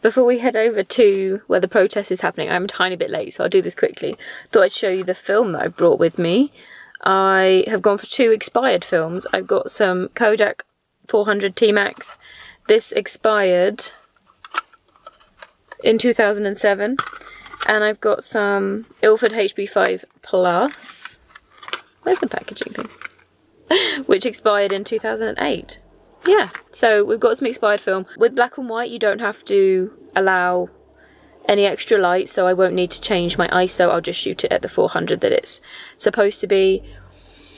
Before we head over to where the protest is happening, I'm a tiny bit late, so I'll do this quickly. Thought I'd show you the film that I brought with me. I have gone for 2 expired films. I've got some Kodak 400 T-Max. This expired in 2007. And I've got some Ilford HB5 Plus. Where's the packaging thing? Which expired in 2008. Yeah, so we've got some expired film. With black and white, you don't have to allow any extra light, so I won't need to change my ISO. I'll just shoot it at the 400 that it's supposed to be.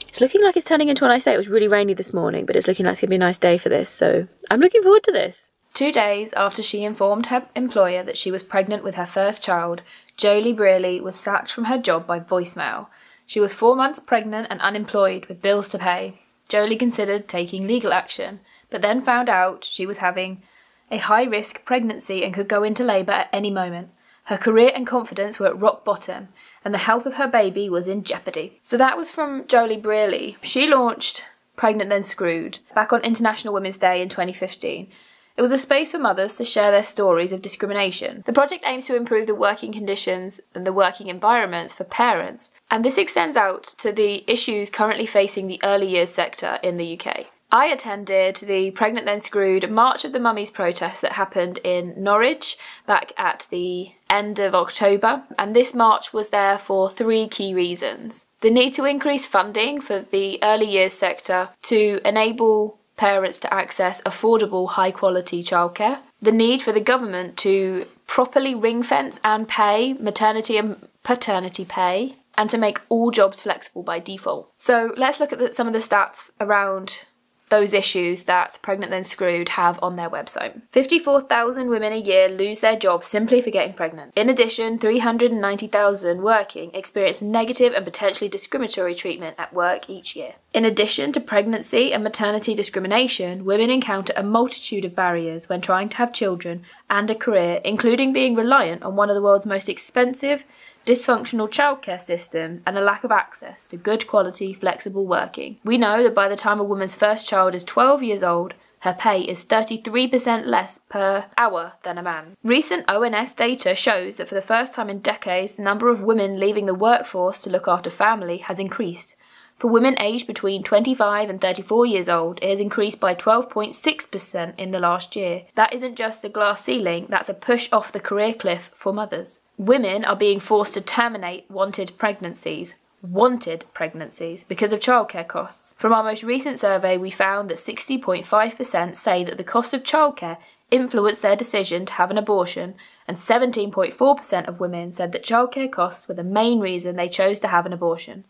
It's looking like it's turning into an ice day. It was really rainy this morning, but it's looking like it's going to be a nice day for this, so I'm looking forward to this. 2 days after she informed her employer that she was pregnant with her first child, Jolie Brearley was sacked from her job by voicemail. She was 4 months pregnant and unemployed with bills to pay. Jolie considered taking legal action, but then found out she was having a high-risk pregnancy and could go into labour at any moment. Her career and confidence were at rock bottom, and the health of her baby was in jeopardy. So that was from Jolie Brearley. She launched Pregnant Then Screwed back on International Women's Day in 2015. It was a space for mothers to share their stories of discrimination. The project aims to improve the working conditions and the working environments for parents, and this extends out to the issues currently facing the early years sector in the UK. I attended the Pregnant Then Screwed March of the Mummies protest that happened in Norwich back at the end of October, and this march was there for 3 key reasons. The need to increase funding for the early years sector to enable parents to access affordable, high-quality childcare. The need for the government to properly ring-fence and pay maternity and paternity pay, and to make all jobs flexible by default. So let's look at some of the stats around those issues that Pregnant Then Screwed have on their website. 54,000 women a year lose their jobs simply for getting pregnant. In addition, 390,000 working experience negative and potentially discriminatory treatment at work each year. In addition to pregnancy and maternity discrimination, women encounter a multitude of barriers when trying to have children and a career, including being reliant on one of the world's most expensive, dysfunctional childcare systems and a lack of access to good quality, flexible working. We know that by the time a woman's first child is 12 years old, her pay is 33% less per hour than a man. Recent ONS data shows that for the first time in decades, the number of women leaving the workforce to look after family has increased. For women aged between 25 and 34 years old, it has increased by 12.6% in the last year. That isn't just a glass ceiling, that's a push off the career cliff for mothers. Women are being forced to terminate wanted pregnancies because of childcare costs. From our most recent survey, we found that 60.5% say that the cost of childcare influenced their decision to have an abortion, and 17.4% of women said that childcare costs were the main reason they chose to have an abortion.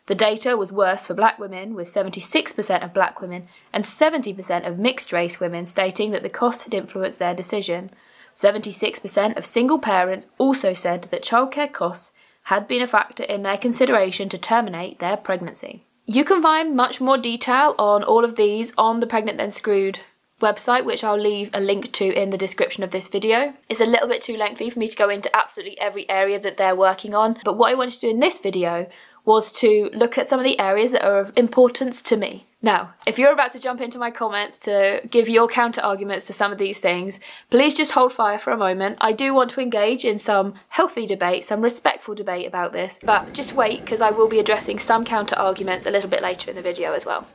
The data was worse for black women, with 76% of black women and 70% of mixed-race women stating that the cost had influenced their decision. 76% of single parents also said that childcare costs had been a factor in their consideration to terminate their pregnancy. You can find much more detail on all of these on the Pregnant Then Screwed website, which I'll leave a link to in the description of this video. It's a little bit too lengthy for me to go into absolutely every area that they're working on, but what I wanted to do in this video was to look at some of the areas that are of importance to me. Now, if you're about to jump into my comments to give your counter arguments to some of these things, please just hold fire for a moment. I do want to engage in some healthy debate, some respectful debate about this, but just wait, because I will be addressing some counter arguments a little bit later in the video as well.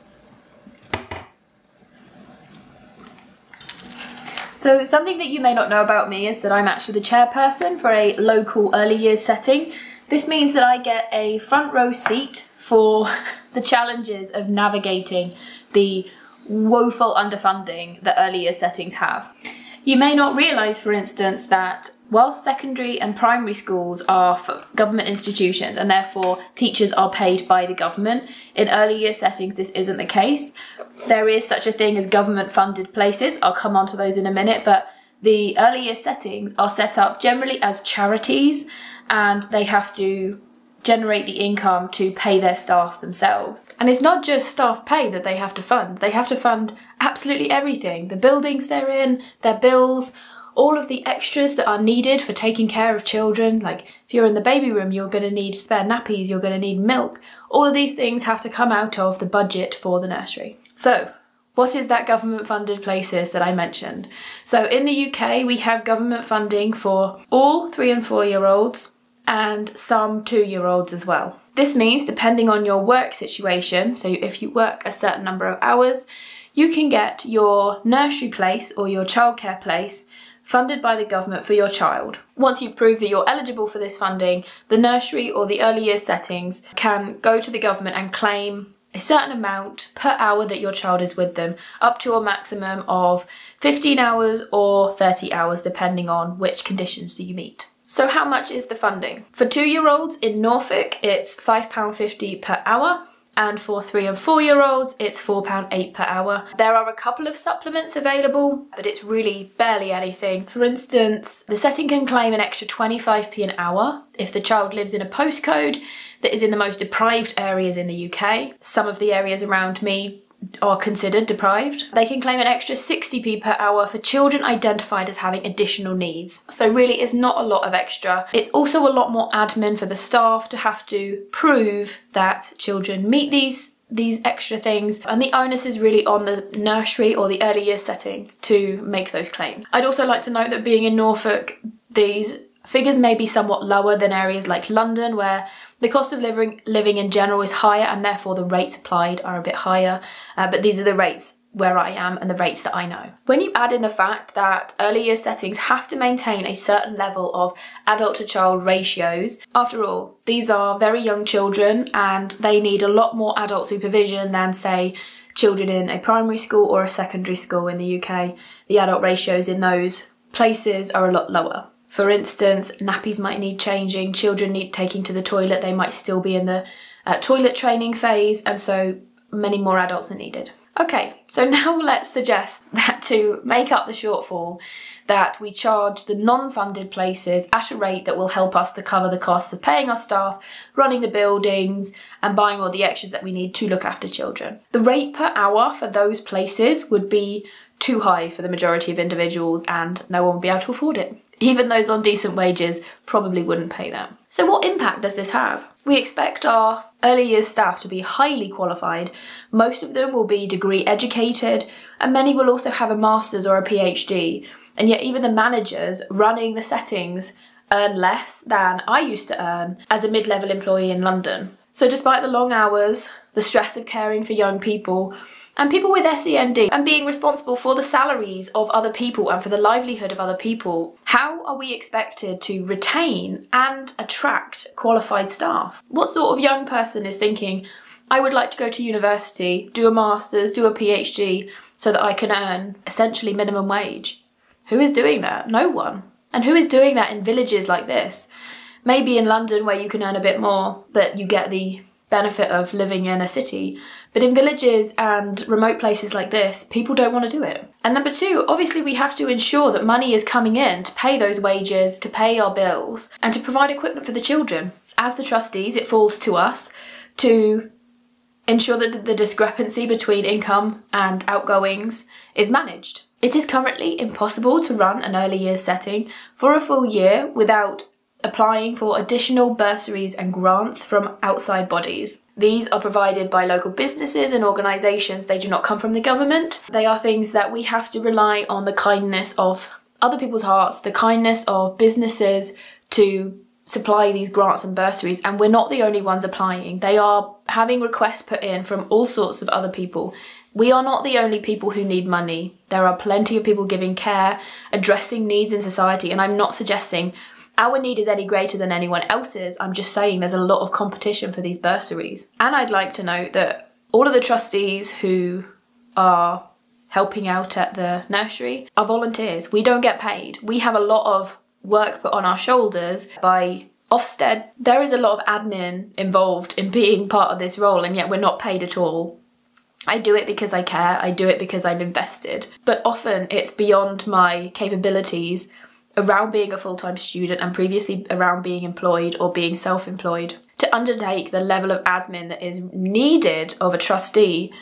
So something that you may not know about me is that I'm actually the chairperson for a local early years setting. This means that I get a front row seat for the challenges of navigating the woeful underfunding that early years settings have. You may not realise, for instance, that whilst secondary and primary schools are for government institutions and therefore teachers are paid by the government, in early year settings this isn't the case. There is such a thing as government funded places, I'll come on to those in a minute, but the early year settings are set up generally as charities, and they have to generate the income to pay their staff themselves. And it's not just staff pay that they have to fund absolutely everything. The buildings they're in, their bills, all of the extras that are needed for taking care of children. Like if you're in the baby room, you're going to need spare nappies, you're going to need milk. All of these things have to come out of the budget for the nursery. So What is that government funded places that I mentioned? So in the UK, we have government funding for all 3 and 4 year olds and some 2-year-olds as well. This means depending on your work situation, so if you work a certain number of hours, you can get your nursery place or your childcare place funded by the government for your child. Once you prove that you're eligible for this funding, the nursery or the early years settings can go to the government and claim a certain amount per hour that your child is with them, up to a maximum of 15 hours or 30 hours, depending on which conditions do you meet. So how much is the funding? For 2-year-olds in Norfolk, it's £5.50 per hour. And for 3 and 4 year olds, it's £4.08 per hour. There are a couple of supplements available, but it's really barely anything. For instance, the setting can claim an extra 25p an hour if the child lives in a postcode that is in the most deprived areas in the UK. Some of the areas around me are considered deprived. They can claim an extra 60p per hour for children identified as having additional needs. So really it's not a lot of extra. It's also a lot more admin for the staff to have to prove that children meet these extra things, and the onus is really on the nursery or the early years setting to make those claims. I'd also like to note that being in Norfolk, these figures may be somewhat lower than areas like London, where the cost of living in general is higher and therefore the rates applied are a bit higher, but these are the rates where I am and the rates that I know. When you add in the fact that early years settings have to maintain a certain level of adult to child ratios, after all, these are very young children and they need a lot more adult supervision than, say, children in a primary school or a secondary school in the UK. The adult ratios in those places are a lot lower. For instance, nappies might need changing, children need taking to the toilet, they might still be in the toilet training phase, and so many more adults are needed. Okay, so now let's suggest that to make up the shortfall, that we charge the non-funded places at a rate that will help us to cover the costs of paying our staff, running the buildings, and buying all the extras that we need to look after children. The rate per hour for those places would be too high for the majority of individuals and no one would be able to afford it. Even those on decent wages probably wouldn't pay that. So what impact does this have? We expect our early years staff to be highly qualified. Most of them will be degree educated and many will also have a master's or a PhD. And yet even the managers running the settings earn less than I used to earn as a mid-level employee in London. So despite the long hours, the stress of caring for young people, and people with SEND, and being responsible for the salaries of other people and for the livelihood of other people, how are we expected to retain and attract qualified staff? What sort of young person is thinking, I would like to go to university, do a master's, do a PhD, so that I can earn essentially minimum wage? Who is doing that? No one. And who is doing that in villages like this? Maybe in London where you can earn a bit more, but you get the benefit of living in a city. But in villages and remote places like this, people don't want to do it. And number two, obviously we have to ensure that money is coming in to pay those wages, to pay our bills, and to provide equipment for the children. As the trustees, it falls to us to ensure that the discrepancy between income and outgoings is managed. It is currently impossible to run an early years setting for a full year without applying for additional bursaries and grants from outside bodies. These are provided by local businesses and organisations. They do not come from the government. They are things that we have to rely on the kindness of other people's hearts, the kindness of businesses to supply these grants and bursaries, and we're not the only ones applying. They are having requests put in from all sorts of other people. We are not the only people who need money. There are plenty of people giving care, addressing needs in society, and I'm not suggesting our need is any greater than anyone else's. I'm just saying there's a lot of competition for these bursaries. And I'd like to note that all of the trustees who are helping out at the nursery are volunteers. We don't get paid. We have a lot of work put on our shoulders by Ofsted. There is a lot of admin involved in being part of this role, and yet we're not paid at all. I do it because I care. I do it because I'm invested. But often it's beyond my capabilities around being a full-time student and previously around being employed or being self-employed to undertake the level of admin that is needed of a trustee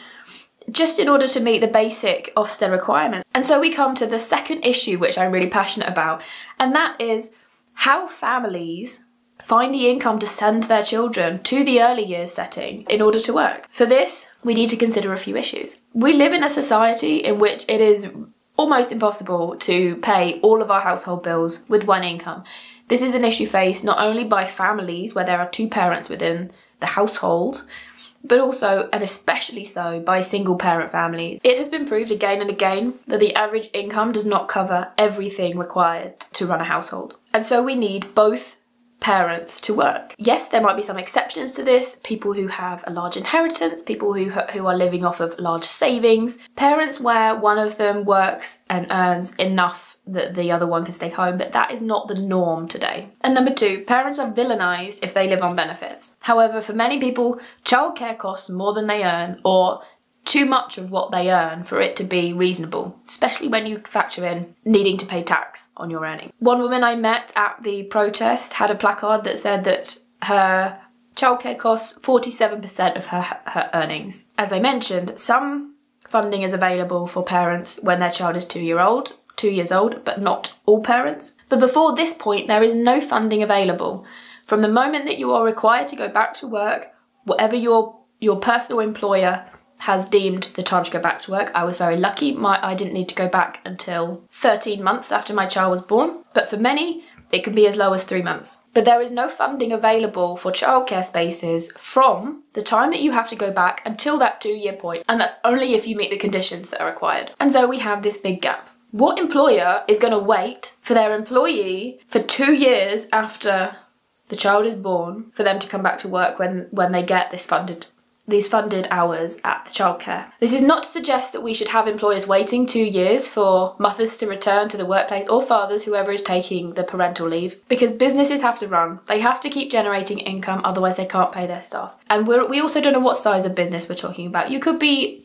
just in order to meet the basic Ofsted requirements. And so we come to the second issue which I'm really passionate about, and that is how families find the income to send their children to the early years setting in order to work. For this, we need to consider a few issues. We live in a society in which it is almost impossible to pay all of our household bills with one income. This is an issue faced not only by families where there are two parents within the household, but also, and especially so, by single parent families. It has been proved again and again that the average income does not cover everything required to run a household. And so we need both parents to work. Yes, there might be some exceptions to this, people who have a large inheritance, people who are living off of large savings, parents where one of them works and earns enough that the other one can stay home, but that is not the norm today. And number two, parents are vilified if they live on benefits. However, for many people, childcare costs more than they earn, or too much of what they earn for it to be reasonable, especially when you factor in needing to pay tax on your earnings. One woman I met at the protest had a placard that said that her childcare costs 47% of her earnings. As I mentioned, some funding is available for parents when their child is 2 years old, but not all parents. But before this point, there is no funding available. From the moment that you are required to go back to work, whatever your personal employer has deemed the time to go back to work. I was very lucky. I didn't need to go back until 13 months after my child was born. But for many, it can be as low as 3 months. But there is no funding available for childcare spaces from the time that you have to go back until that 2-year point. And that's only if you meet the conditions that are required. And so we have this big gap. What employer is going to wait for their employee for 2 years after the child is born for them to come back to work when they get these funded hours at the childcare? This is not to suggest that we should have employers waiting 2 years for mothers to return to the workplace, or fathers, whoever is taking the parental leave, because businesses have to run. They have to keep generating income, otherwise they can't pay their staff. And we also don't know what size of business we're talking about. You could be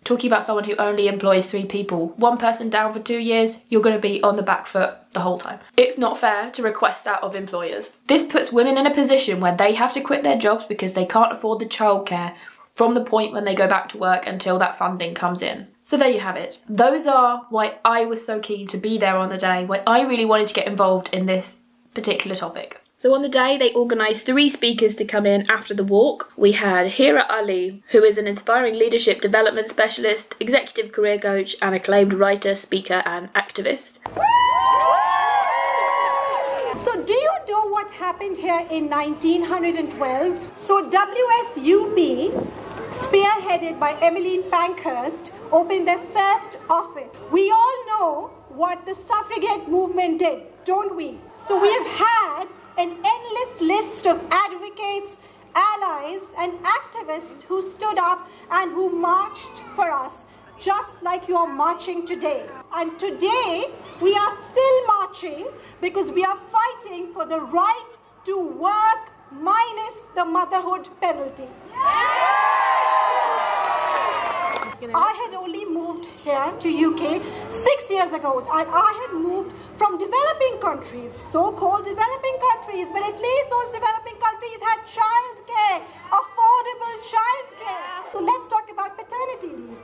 talking about someone who only employs 3 people. One person down for 2 years, you're going to be on the back foot the whole time. It's not fair to request that of employers. This puts women in a position where they have to quit their jobs because they can't afford the childcare from the point when they go back to work until that funding comes in. So there you have it. Those are why I was so keen to be there on the day, why I really wanted to get involved in this particular topic. So on the day, they organised 3 speakers to come in after the walk. We had Hira Ali, who is an inspiring leadership development specialist, executive career coach, and acclaimed writer, speaker, and activist. So do you know what happened here in 1912? So WSUB, spearheaded by Emmeline Pankhurst, opened their first office. We all know what the suffragette movement did, don't we? So we have had an endless list of advocates, allies, and activists who stood up and who marched for us, just like you are marching today. And today, we are still marching because we are fighting for the right to work minus the motherhood penalty. I had only moved here to UK 6 years ago, and I had moved from developing countries, so-called developing countries, but at least those developing countries had childcare, affordable childcare. So let's talk about paternity leave.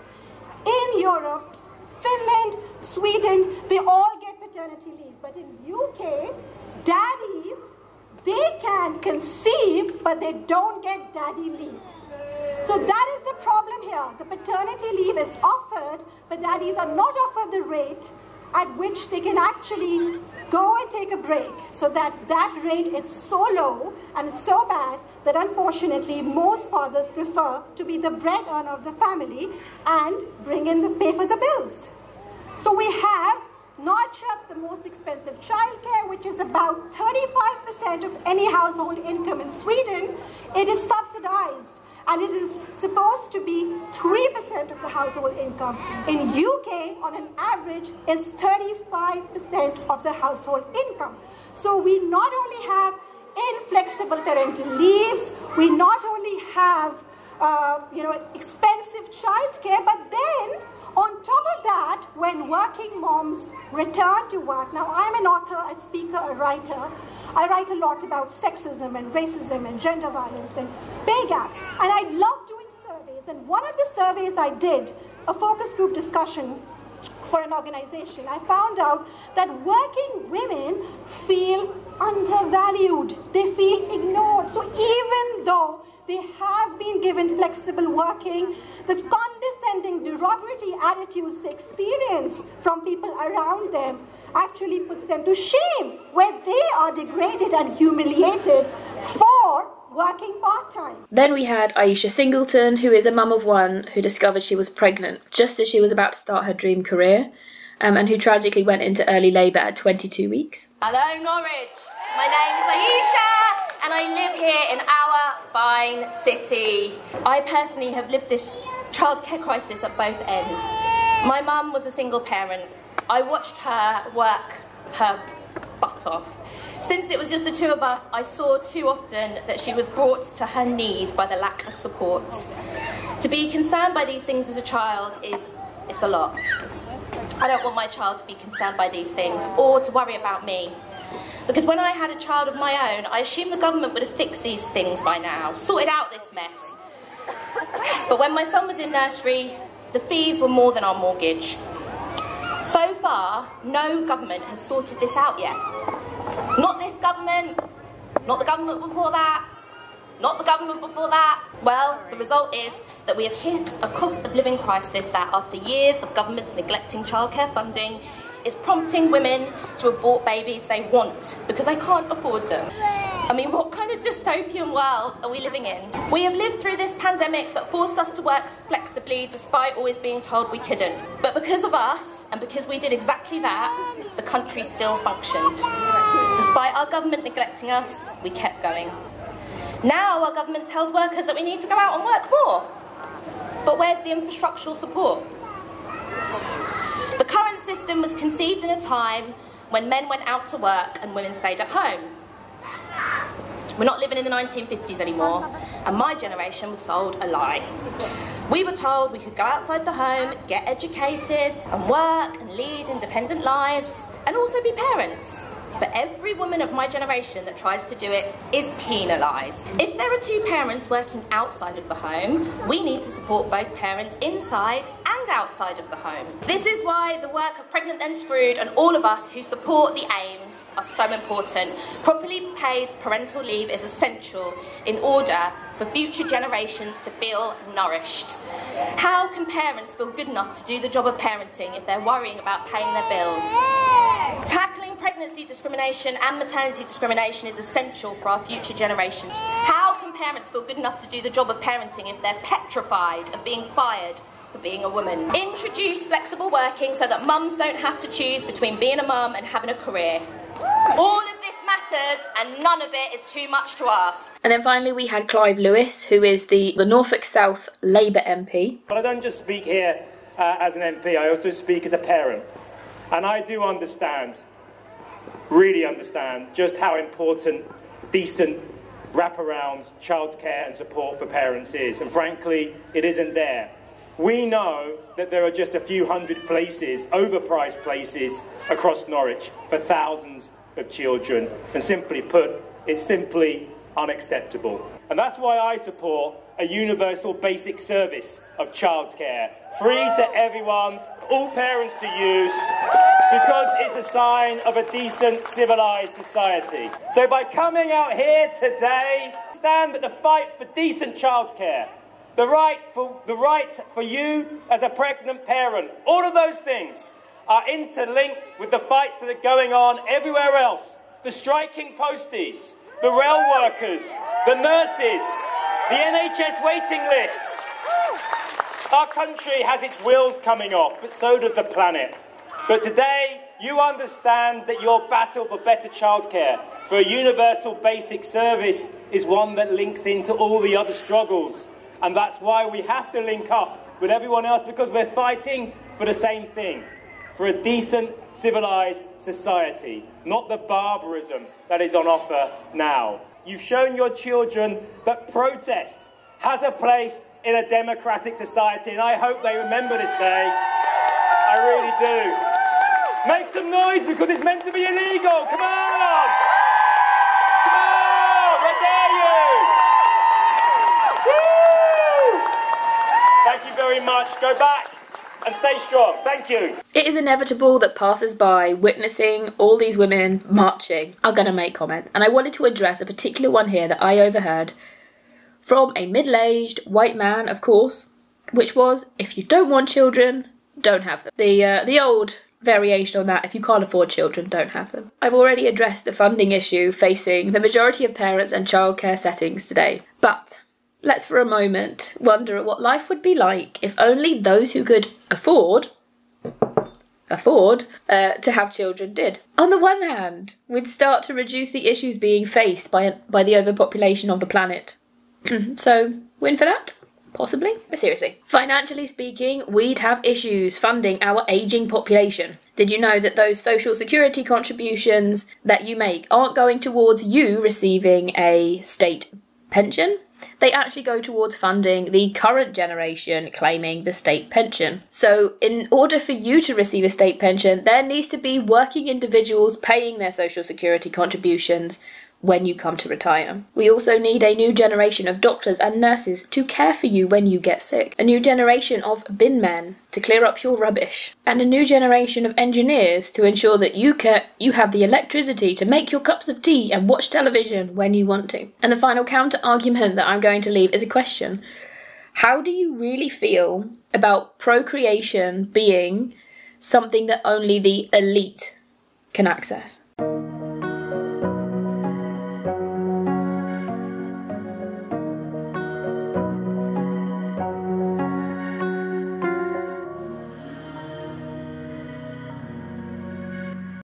In Europe, Finland, Sweden, they all get paternity leave, but in UK, daddies, they can conceive, but they don't get daddy leaves. So that is the problem here. The paternity leave is offered, but daddies are not offered the rate at which they can actually go and take a break. So that rate is so low and so bad that unfortunately most fathers prefer to be the bread earner of the family and pay for the bills. So we have not just the most expensive childcare, which is about 35% of any household income in Sweden. It is subsidized, and it is supposed to be 3% of the household income. In UK, on an average, is 35% of the household income. So we not only have inflexible parental leaves, we not only have expensive childcare, but then on top of that, when working moms return to work, now I'm an author, a speaker, a writer. I write a lot about sexism and racism and gender violence and pay gap. And I love doing surveys. And one of the surveys I did, a focus group discussion, for an organization, I found out that working women feel undervalued. They feel ignored. So even though they have been given flexible working, the condescending, derogatory attitudes they experience from people around them actually puts them to shame, where they are degraded and humiliated for working part-time. Then we had Aisha Singleton, who is a mum of one who discovered she was pregnant just as she was about to start her dream career, and who tragically went into early labour at 22 weeks. Hello Norwich, my name is Aisha and I live here in our fine city. I personally have lived this childcare crisis at both ends. My mum was a single parent. I watched her work her butt off. Since it was just the two of us, I saw too often that she was brought to her knees by the lack of support. To be concerned by these things as a child it's a lot. I don't want my child to be concerned by these things or to worry about me. Because when I had a child of my own, I assumed the government would have fixed these things by now, sorted out this mess. But when my son was in nursery, the fees were more than our mortgage. So far, no government has sorted this out yet. Not this government, not the government before that, not the government before that. Well, the result is that we have hit a cost of living crisis that, after years of governments neglecting childcare funding, is prompting women to abort babies they want because they can't afford them. I mean, what kind of dystopian world are we living in? We have lived through this pandemic that forced us to work flexibly despite always being told we couldn't. But because of us, and because we did exactly that, the country still functioned. Despite our government neglecting us, we kept going. Now our government tells workers that we need to go out and work more. But where's the infrastructural support? The current system was conceived in a time when men went out to work and women stayed at home. We're not living in the 1950s anymore, and my generation was sold a lie. We were told we could go outside the home, get educated, and work and lead independent lives, and also be parents. But every woman of my generation that tries to do it is penalised. If there are two parents working outside of the home, we need to support both parents inside and outside of the home. This is why the work of Pregnant Then Screwed and all of us who support the aims are so important. Properly paid parental leave is essential in order for future generations to feel nourished. How can parents feel good enough to do the job of parenting if they're worrying about paying their bills? Tackling pregnancy discrimination and maternity discrimination is essential for our future generations. How can parents feel good enough to do the job of parenting if they're petrified of being fired for being a woman? Introduce flexible working so that mums don't have to choose between being a mum and having a career. All of this matters and none of it is too much to ask. And then finally we had Clive Lewis, who is the Norfolk South Labour MP. But I don't just speak here as an MP, I also speak as a parent. And I do understand, really understand, just how important decent wraparound childcare and support for parents is. And frankly, it isn't there. We know that there are just a few hundred places, overpriced places, across Norwich for thousands of children. And simply put, it's simply unacceptable. And that's why I support a universal basic service of childcare, free to everyone, all parents to use, because it's a sign of a decent, civilised society. So by coming out here today, stand at the fight for decent childcare, the right for you as a pregnant parent. All of those things are interlinked with the fights that are going on everywhere else. The striking posties, the rail workers, the nurses, the NHS waiting lists. Our country has its wheels coming off, but so does the planet. But today, you understand that your battle for better childcare, for a universal basic service, is one that links into all the other struggles. And that's why we have to link up with everyone else, because we're fighting for the same thing, for a decent, civilised society, not the barbarism that is on offer now. You've shown your children that protest has a place in a democratic society, and I hope they remember this day. I really do. Make some noise, because it's meant to be illegal. Come on! Come on! I dare you! Woo! Thank you very much. Go back and stay strong. Thank you. It is inevitable that passers-by witnessing all these women marching are going to make comments, and I wanted to address a particular one here that I overheard from a middle-aged white man, of course, which was, if you don't want children, don't have them. The old variation on that, if you can't afford children, don't have them. I've already addressed the funding issue facing the majority of parents and childcare settings today, but let's for a moment wonder at what life would be like if only those who could afford to have children did. On the one hand, we'd start to reduce the issues being faced by the overpopulation of the planet. So, win for that? Possibly. But seriously, financially speaking, we'd have issues funding our ageing population. Did you know that those social security contributions that you make aren't going towards you receiving a state pension? They actually go towards funding the current generation claiming the state pension. So in order for you to receive a state pension, there needs to be working individuals paying their social security contributions when you come to retire. We also need a new generation of doctors and nurses to care for you when you get sick, a new generation of bin men to clear up your rubbish, and a new generation of engineers to ensure that you have the electricity to make your cups of tea and watch television when you want to. And the final counter argument that I'm going to leave is a question. How do you really feel about procreation being something that only the elite can access?